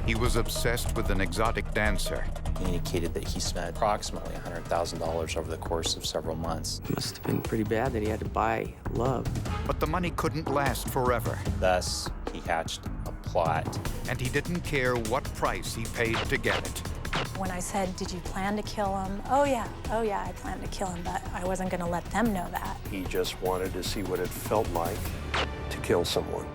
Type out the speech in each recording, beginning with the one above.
He was obsessed with an exotic dancer. He indicated that he spent approximately $100,000 over the course of several months. It must have been pretty bad that he had to buy love. But the money couldn't last forever. Thus, he hatched a plot. And he didn't care what price he paid to get it. When I said, did you plan to kill him? Oh yeah, I planned to kill him, but I wasn't gonna let them know that. He just wanted to see what it felt like to kill someone.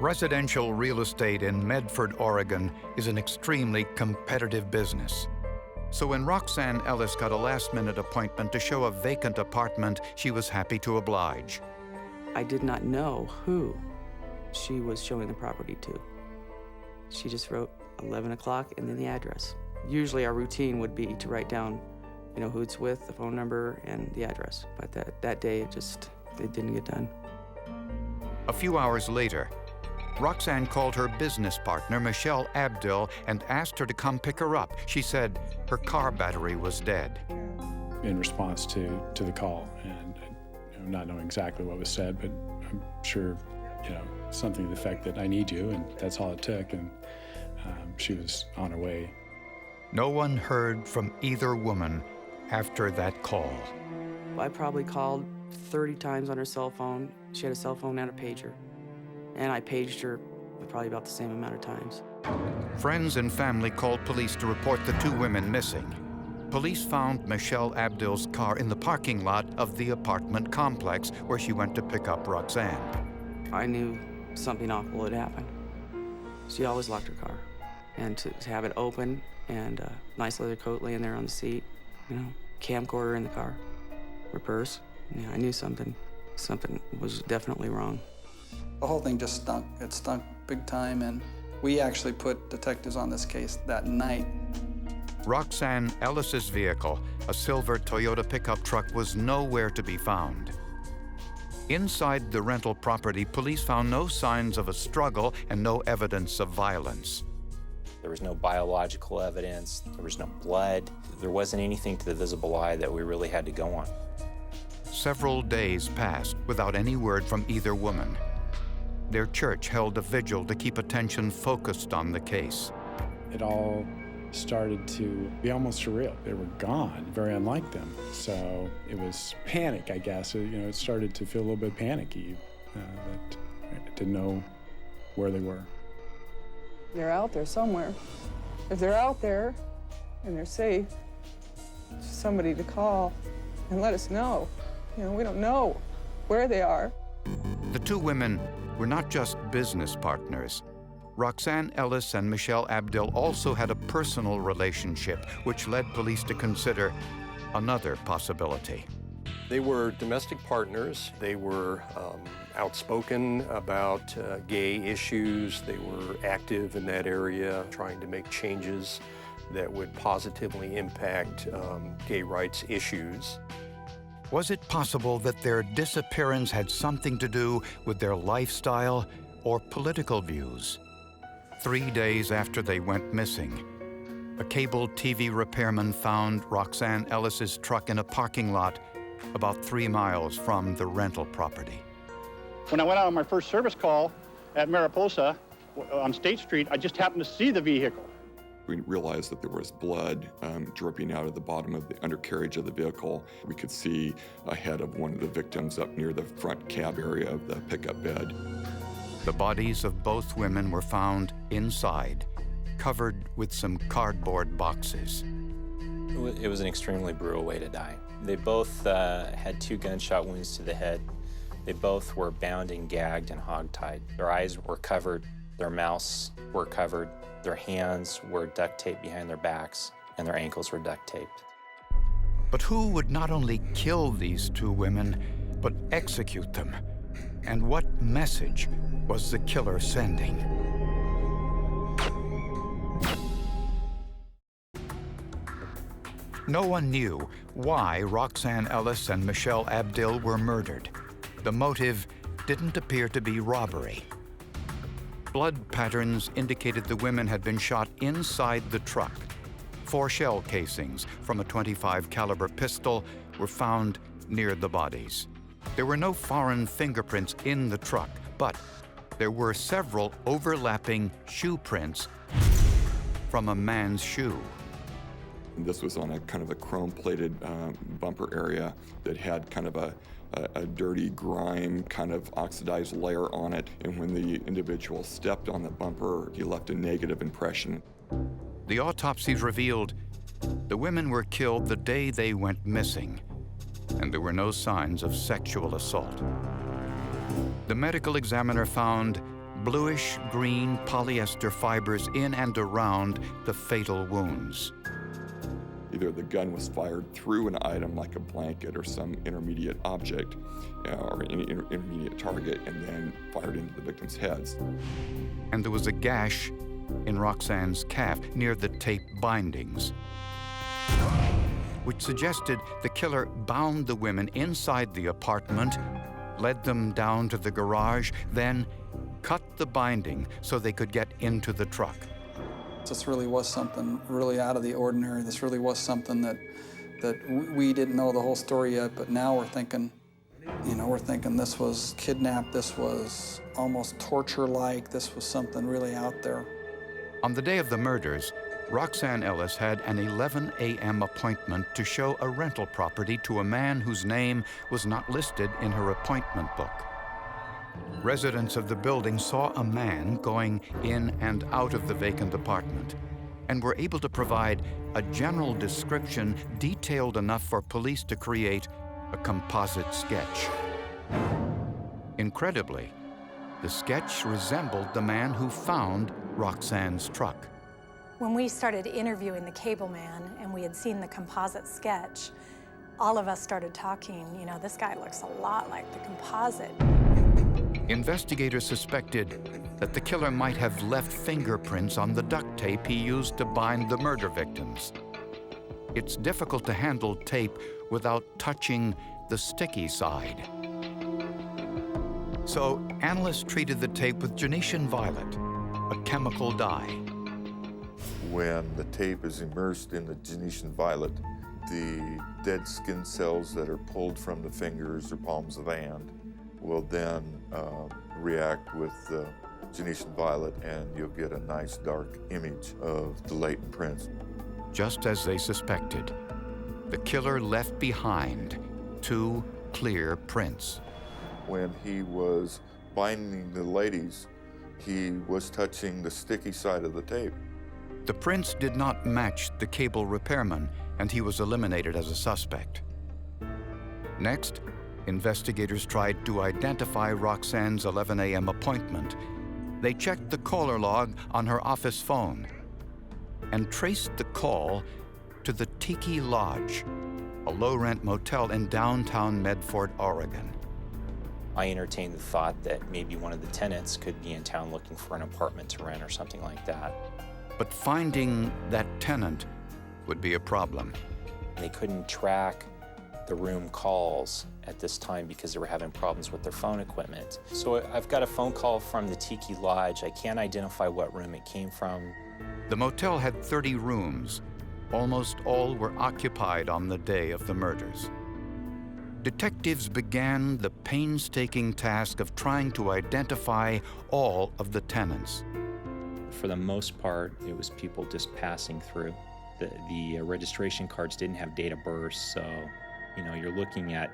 Residential real estate in Medford, Oregon is an extremely competitive business. So when Roxanne Ellis got a last-minute appointment to show a vacant apartment, she was happy to oblige. I did not know who she was showing the property to. She just wrote 11 o'clock and then the address. Usually our routine would be to write down, who it's with, the phone number, and the address. But that day, it didn't get done. A few hours later, Roxanne called her business partner, Michelle Abdil, and asked her to come pick her up. She said her car battery was dead. In response to the call, and not knowing exactly what was said, but I'm sure, something to the effect that I need you, and that's all it took, and she was on her way. No one heard from either woman after that call. I probably called 30 times on her cell phone. She had a cell phone and a pager. And I paged her probably about the same amount of times. Friends and family called police to report the two women missing. Police found Michelle Abdil's car in the parking lot of the apartment complex where she went to pick up Roxanne. I knew something awful had happened. She always locked her car. And to have it open and a nice leather coat laying there on the seat, camcorder in the car, her purse, I knew something was definitely wrong. The whole thing just stunk. It stunk big time, and we actually put detectives on this case that night. Roxanne Ellis's vehicle, a silver Toyota pickup truck, was nowhere to be found. Inside the rental property, police found no signs of a struggle and no evidence of violence. There was no biological evidence, there was no blood. There wasn't anything to the visible eye that we really had to go on. Several days passed without any word from either woman. Their church held a vigil to keep attention focused on the case. It all started to be almost surreal. They were gone, very unlike them. So it was panic, I guess. It started to feel a little bit panicky, that I didn't know where they were. They're out there somewhere. If they're out there and they're safe, somebody to call and let us know. We don't know where they are. The two women were not just business partners. Roxanne Ellis and Michelle Abdil also had a personal relationship, which led police to consider another possibility. They were domestic partners. They were outspoken about gay issues. They were active in that area, trying to make changes that would positively impact gay rights issues. Was it possible that their disappearance had something to do with their lifestyle or political views? 3 days after they went missing, a cable TV repairman found Roxanne Ellis's truck in a parking lot about 3 miles from the rental property. When I went out on my first service call at Mariposa on State Street, I just happened to see the vehicle. We realized that there was blood dripping out of the bottom of the undercarriage of the vehicle. We could see a head of one of the victims up near the front cab area of the pickup bed. The bodies of both women were found inside, covered with some cardboard boxes. It was an extremely brutal way to die. They both had 2 gunshot wounds to the head. They both were bound and gagged and hogtied. Their eyes were covered, their mouths were covered, their hands were duct taped behind their backs, and their ankles were duct taped. But who would not only kill these 2 women, but execute them? And what message was the killer sending? No one knew why Roxanne Ellis and Michelle Abdil were murdered. The motive didn't appear to be robbery. Blood patterns indicated the women had been shot inside the truck. 4 shell casings from a .25 caliber pistol were found near the bodies. There were no foreign fingerprints in the truck, but there were several overlapping shoe prints from a man's shoe. This was on a kind of a chrome-plated bumper area that had kind of a dirty grime, kind of oxidized layer on it. And when the individual stepped on the bumper, he left a negative impression. The autopsies revealed the women were killed the day they went missing, and there were no signs of sexual assault. The medical examiner found bluish-green polyester fibers in and around the fatal wounds. Either the gun was fired through an item like a blanket or some intermediate object or any intermediate target and then fired into the victims' heads. And there was a gash in Roxanne's calf near the tape bindings, which suggested the killer bound the women inside the apartment, led them down to the garage, then cut the binding so they could get into the truck. This really was something really out of the ordinary. This really was something that we didn't know the whole story yet, but now we're thinking, this was kidnapped, this was almost torture-like, this was something really out there. On the day of the murders, Roxanne Ellis had an 11 a.m. appointment to show a rental property to a man whose name was not listed in her appointment book. Residents of the building saw a man going in and out of the vacant apartment and were able to provide a general description detailed enough for police to create a composite sketch. Incredibly, the sketch resembled the man who found Roxanne's truck. When we started interviewing the cable man and we had seen the composite sketch, all of us started talking, this guy looks a lot like the composite. Investigators suspected that the killer might have left fingerprints on the duct tape he used to bind the murder victims. It's difficult to handle tape without touching the sticky side. So analysts treated the tape with Genetian violet, a chemical dye. When the tape is immersed in the Genetian violet, the dead skin cells that are pulled from the fingers or palms of the hand will then react with the Genetian violet, and you'll get a nice dark image of the latent prints. Just as they suspected, the killer left behind 2 clear prints. When he was binding the ladies, he was touching the sticky side of the tape. The prints did not match the cable repairman, and he was eliminated as a suspect. Next, investigators tried to identify Roxanne's 11 a.m. appointment. They checked the caller log on her office phone and traced the call to the Tiki Lodge, a low-rent motel in downtown Medford, Oregon. I entertained the thought that maybe one of the tenants could be in town looking for an apartment to rent or something like that. But finding that tenant would be a problem. They couldn't track the room calls at this time because they were having problems with their phone equipment. So I've got a phone call from the Tiki Lodge. I can't identify what room it came from. The motel had 30 rooms. Almost all were occupied on the day of the murders. Detectives began the painstaking task of trying to identify all of the tenants. For the most part, it was people just passing through. The registration cards didn't have date of birth, so you're looking at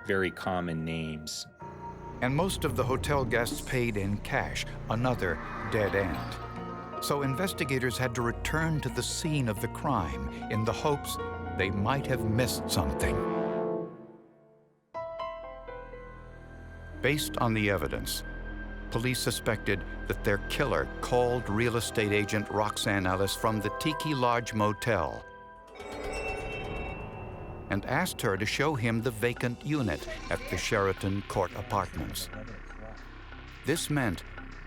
very common names. And most of the hotel guests paid in cash, another dead end. So investigators had to return to the scene of the crime in the hopes they might have missed something. Based on the evidence, police suspected that their killer called real estate agent Roxanne Ellis from the Tiki Lodge Motel and asked her to show him the vacant unit at the Sheraton Court Apartments. This meant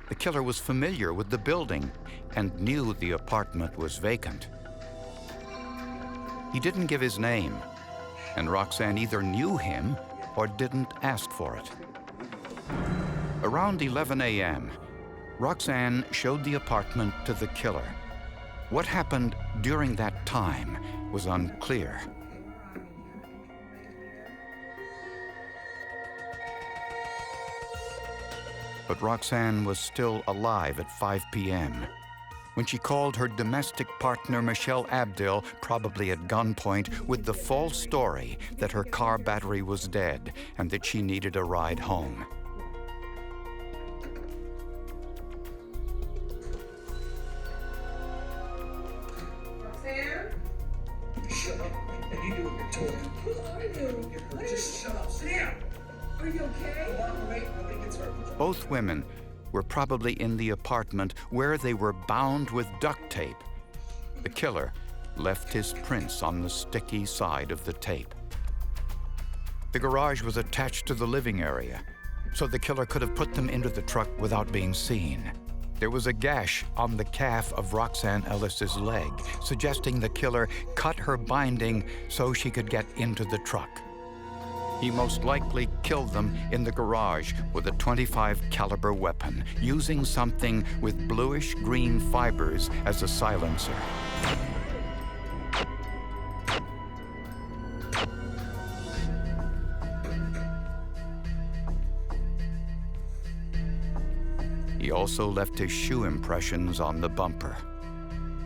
the killer was familiar with the building and knew the apartment was vacant. He didn't give his name, and Roxanne either knew him or didn't ask for it. Around 11 a.m., Roxanne showed the apartment to the killer. What happened during that time was unclear. But Roxanne was still alive at 5 p.m. when she called her domestic partner, Michelle Abdil, probably at gunpoint, with the false story that her car battery was dead and that she needed a ride home. Roxanne? Shut up and you do what you're told. What are you? Just shut up. Sit down. Are you okay? Wait, nobody gets hurt. Both women were probably in the apartment where they were bound with duct tape. The killer left his prints on the sticky side of the tape. The garage was attached to the living area, so the killer could have put them into the truck without being seen. There was a gash on the calf of Roxanne Ellis's leg, suggesting the killer cut her binding so she could get into the truck. He most likely killed them in the garage with a .25 caliber weapon, using something with bluish-green fibers as a silencer. He also left his shoe impressions on the bumper.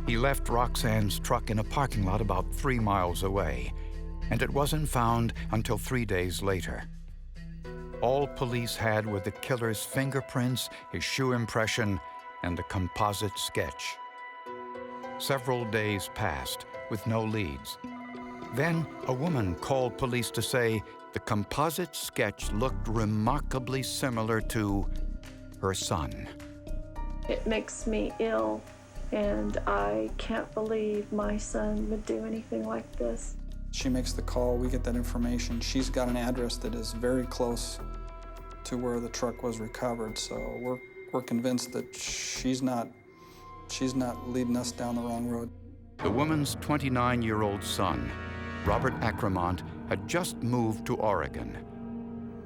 He left Roxanne's truck in a parking lot about 3 miles away, and it wasn't found until 3 days later. All police had were the killer's fingerprints, his shoe impression, and a composite sketch. Several days passed with no leads. Then a woman called police to say the composite sketch looked remarkably similar to her son. It makes me ill, and I can't believe my son would do anything like this. She makes the call, we get that information. She's got an address that is very close to where the truck was recovered, so we're convinced that she's not leading us down the wrong road. The woman's 29-year-old son, Robert Acremont, had just moved to Oregon.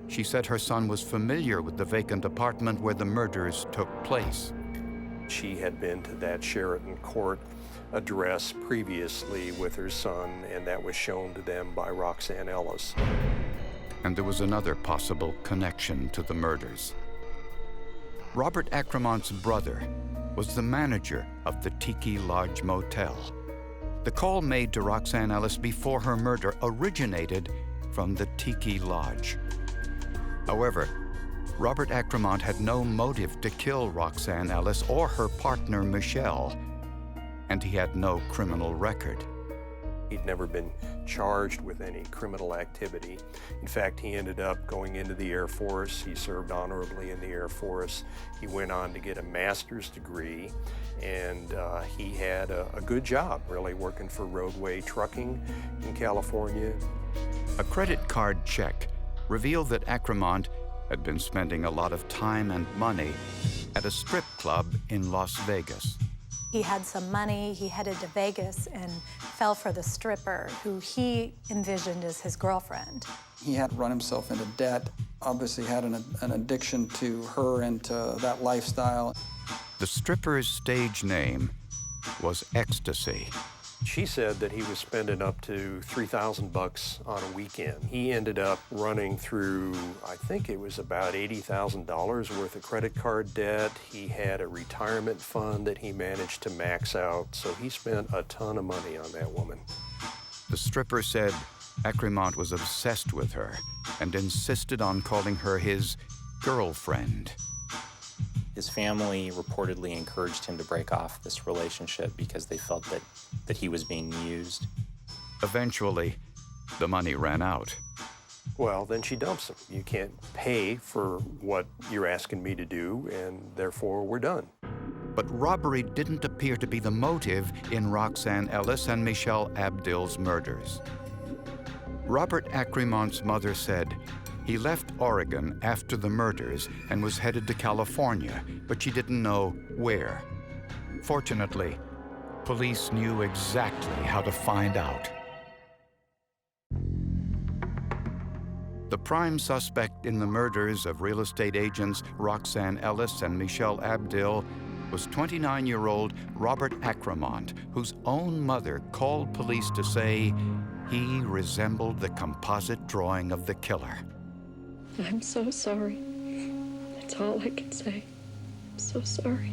She said her son was familiar with the vacant apartment where the murders took place. She had been to that Sheraton Court address previously with her son, and that was shown to them by Roxanne Ellis. And there was another possible connection to the murders. Robert Acremont's brother was the manager of the Tiki Lodge Motel. The call made to Roxanne Ellis before her murder originated from the Tiki Lodge. However, Robert Acremont had no motive to kill Roxanne Ellis or her partner, Michelle, and he had no criminal record. He'd never been charged with any criminal activity. In fact, he ended up going into the Air Force. He served honorably in the Air Force. He went on to get a master's degree, and he had a good job, really, working for roadway trucking in California. A credit card check revealed that Acremont had been spending a lot of time and money at a strip club in Las Vegas. He had some money, he headed to Vegas and fell for the stripper, who he envisioned as his girlfriend. He had run himself into debt, obviously had an addiction to her and to that lifestyle. The stripper's stage name was Ecstasy. She said that he was spending up to $3,000 on a weekend. He ended up running through, I think it was about $80,000 worth of credit card debt. He had a retirement fund that he managed to max out, so he spent a ton of money on that woman. The stripper said Acremont was obsessed with her and insisted on calling her his girlfriend. His family reportedly encouraged him to break off this relationship because they felt that he was being used. Eventually, the money ran out. Well, then she dumps him. You can't pay for what you're asking me to do, and therefore we're done. But robbery didn't appear to be the motive in Roxanne Ellis and Michelle Abdil's murders. Robert Acremont's mother said he left Oregon after the murders and was headed to California, but she didn't know where. Fortunately, police knew exactly how to find out. The prime suspect in the murders of real estate agents Roxanne Ellis and Michelle Abdil was 29-year-old Robert Acremont, whose own mother called police to say he resembled the composite drawing of the killer. I'm so sorry. That's all I can say. I'm so sorry.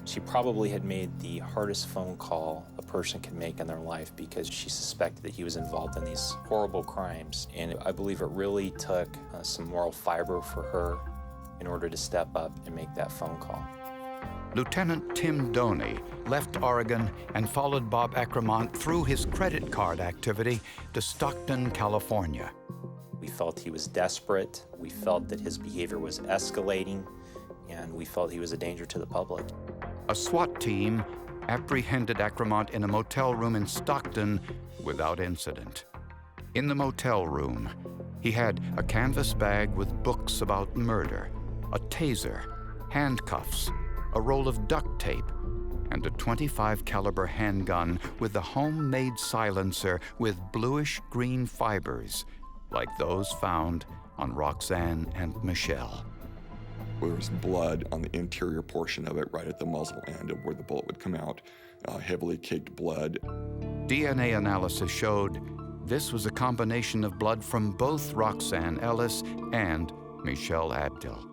She probably had made the hardest phone call a person could make in their life because she suspected that he was involved in these horrible crimes. And I believe it really took some moral fiber for her in order to step up and make that phone call. Lieutenant Tim Doney left Oregon and followed Bob Acremont through his credit card activity to Stockton, California. We felt he was desperate. We felt that his behavior was escalating, and we felt he was a danger to the public. A SWAT team apprehended Acremont in a motel room in Stockton without incident. In the motel room, he had a canvas bag with books about murder, a taser, handcuffs, a roll of duct tape, and a .25 caliber handgun with a homemade silencer with bluish-green fibers, like those found on Roxanne and Michelle. There was blood on the interior portion of it, right at the muzzle end of where the bullet would come out, heavily caked blood. DNA analysis showed this was a combination of blood from both Roxanne Ellis and Michelle Abdil.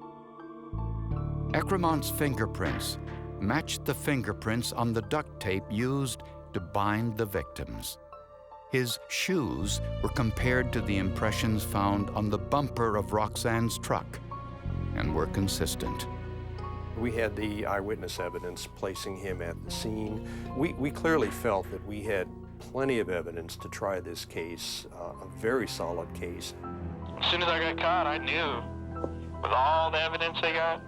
Acremont's fingerprints matched the fingerprints on the duct tape used to bind the victims. His shoes were compared to the impressions found on the bumper of Roxanne's truck and were consistent. We had the eyewitness evidence placing him at the scene. We clearly felt that we had plenty of evidence to try this case, a very solid case. As soon as I got caught, I knew with all the evidence they got,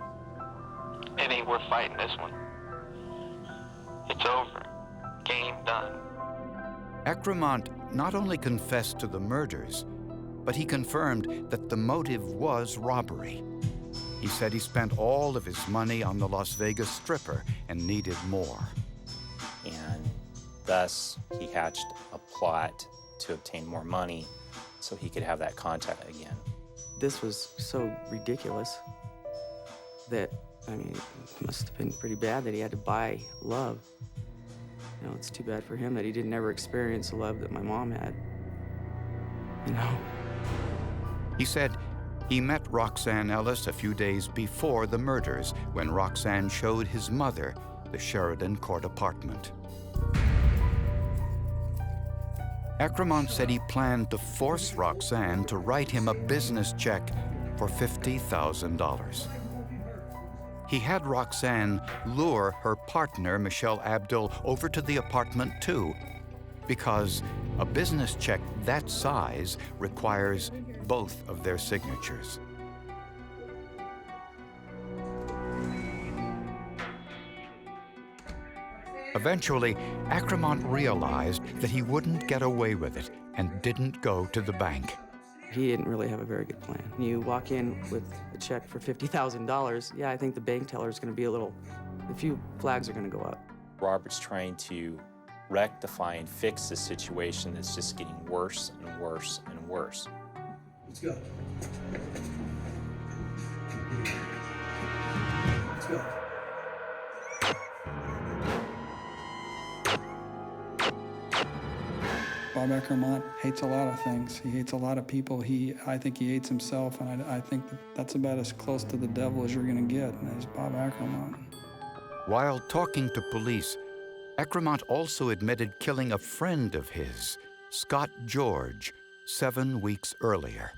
it ain't worth fighting this one. It's over. Game done. Acremont not only confessed to the murders, but he confirmed that the motive was robbery. He said he spent all of his money on the Las Vegas stripper and needed more. And thus, he hatched a plot to obtain more money so he could have that contact again. This was so ridiculous that, I mean, it must have been pretty bad that he had to buy love. You know, it's too bad for him that he didn't ever experience the love that my mom had. You know? He said he met Roxanne Ellis a few days before the murders when Roxanne showed his mother the Sheridan Court apartment. Acremont said he planned to force Roxanne to write him a business check for $50,000. He had Roxanne lure her partner, Michelle Abdil, over to the apartment too, because a business check that size requires both of their signatures. Eventually, Acremont realized that he wouldn't get away with it and didn't go to the bank. He didn't really have a very good plan. You walk in with a check for $50,000, yeah, I think the bank teller is going to be a few flags are going to go up. Robert's trying to rectify and fix this situation that's just getting worse and worse and worse. Let's go. Let's go. Bob Acremont hates a lot of things. He hates a lot of people. I think he hates himself, and I think that's about as close to the devil as you're going to get, and that's Bob Acremont. While talking to police, Acremont also admitted killing a friend of his, Scott George, 7 weeks earlier.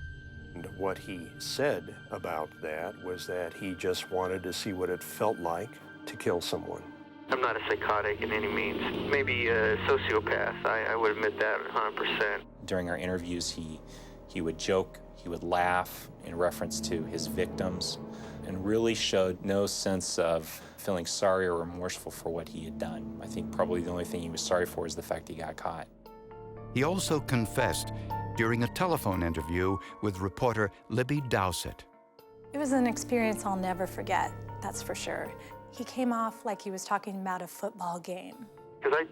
And what he said about that was that he just wanted to see what it felt like to kill someone. I'm not a psychotic in any means. Maybe a sociopath. I would admit that 100%. During our interviews, he would joke, he would laugh in reference to his victims, and really showed no sense of feeling sorry or remorseful for what he had done. I think probably the only thing he was sorry for is the fact he got caught. He also confessed during a telephone interview with reporter Libby Dowsett. It was an experience I'll never forget, that's for sure. He came off like he was talking about a football game. Because I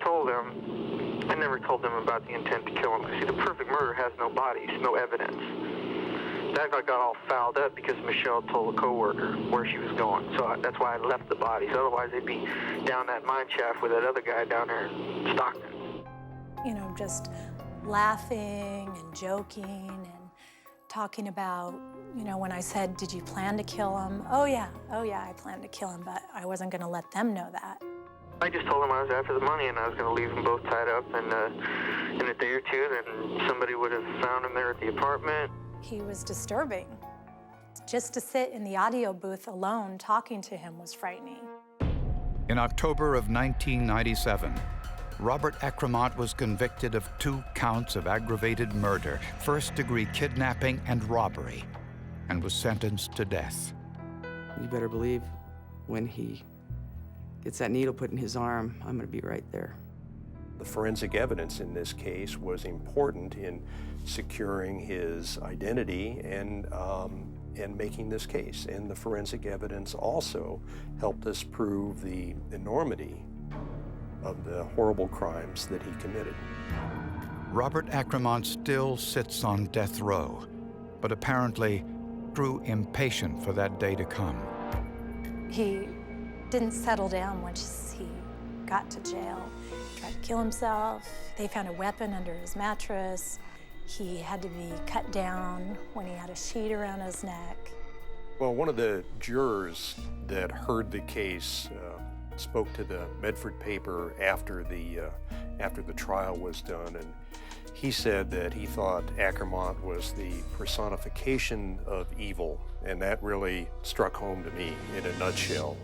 never told them about the intent to kill him. See, the perfect murder has no bodies, no evidence. That got all fouled up because Michelle told a coworker where she was going. So that's why I left the bodies. Otherwise, they'd be down that mine shaft with that other guy down there in Stockton. You know, just laughing and joking and talking about, you know, when I said, did you plan to kill him? Oh yeah, I planned to kill him, but I wasn't gonna let them know that. I just told him I was after the money and I was gonna leave them both tied up, and in a day or two, then somebody would have found him there at the apartment. He was disturbing. Just to sit in the audio booth alone talking to him was frightening. In October of 1997, Robert Acremont was convicted of 2 counts of aggravated murder, first-degree kidnapping and robbery, and was sentenced to death. You better believe when he gets that needle put in his arm, I'm gonna be right there. The forensic evidence in this case was important in securing his identity and making this case. And the forensic evidence also helped us prove the enormity of the horrible crimes that he committed. Robert Acremont still sits on death row, but apparently grew impatient for that day to come. He didn't settle down once he got to jail. He tried to kill himself. They found a weapon under his mattress. He had to be cut down when he had a sheet around his neck. Well, one of the jurors that heard the case spoke to the Medford paper after the trial was done, and he said that he thought Acremont was the personification of evil, and that really struck home to me in a nutshell.